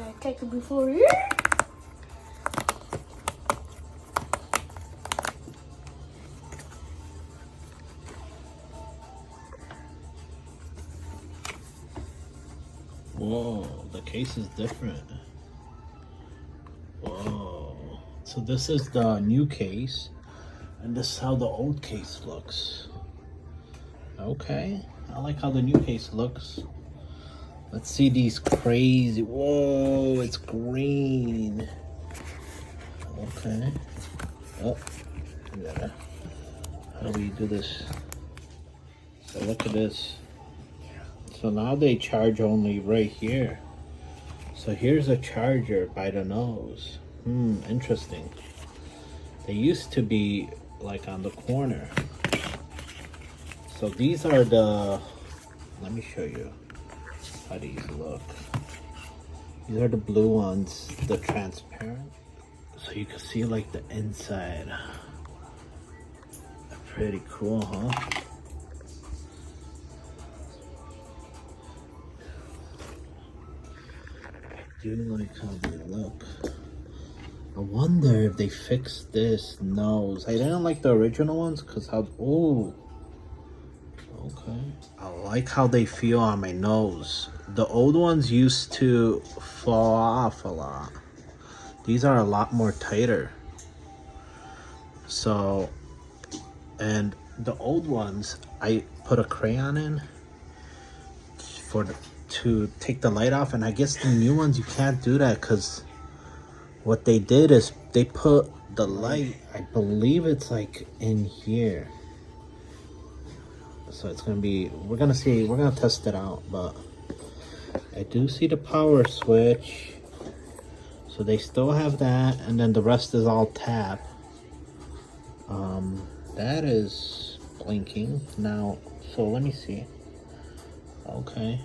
Okay, take it before you. Whoa, the case is different. Whoa. So this is the new case, and this is how the old case looks. Okay, I like how the new case looks. Let's see these crazy. Whoa, it's green. Okay. Oh, yeah. How do we do this? So look at this. So now they charge only right here. So here's a charger by the nose. Interesting. They used to be like on the corner. So these are the, let me show you how these look. These are the blue ones, the transparent. So you can see like the inside. Pretty cool, huh? I do like how they look. I wonder if they fixed this nose. I didn't like the original ones because how, oh, okay. I like how they feel on my nose. The old ones used to fall off a lot. These are a lot more tighter. So, and the old ones, I put a crayon in to take the light off, and I guess the new ones you can't do that because what they did is they put the light, I believe it's like in here. So it's gonna be, we're gonna see, we're gonna test it out, but I do see the power switch. So they still have that, and then the rest is all tap. That is blinking now. So let me see. Okay.